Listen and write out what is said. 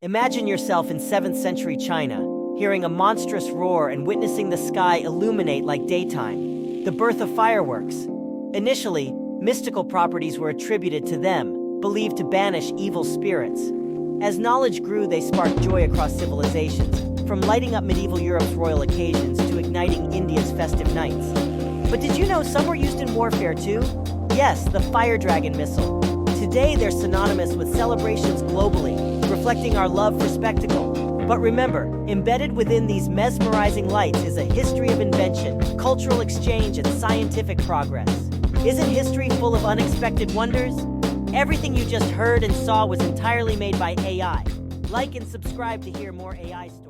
Imagine yourself in 7th century China, hearing a monstrous roar and witnessing the sky illuminate like daytime. The birth of fireworks. Initially, mystical properties were attributed to them, believed to banish evil spirits. As knowledge grew, they sparked joy across civilizations, from lighting up medieval Europe's royal occasions to igniting India's festive nights. But did you know some were used in warfare too? Yes, the fire dragon missile. Today they're synonymous with celebrations globally, reflecting our love for spectacle. But remember, embedded within these mesmerizing lights is a history of invention, cultural exchange, and scientific progress. Isn't history full of unexpected wonders? Everything you just heard and saw was entirely made by AI. Like and subscribe to hear more AI stories.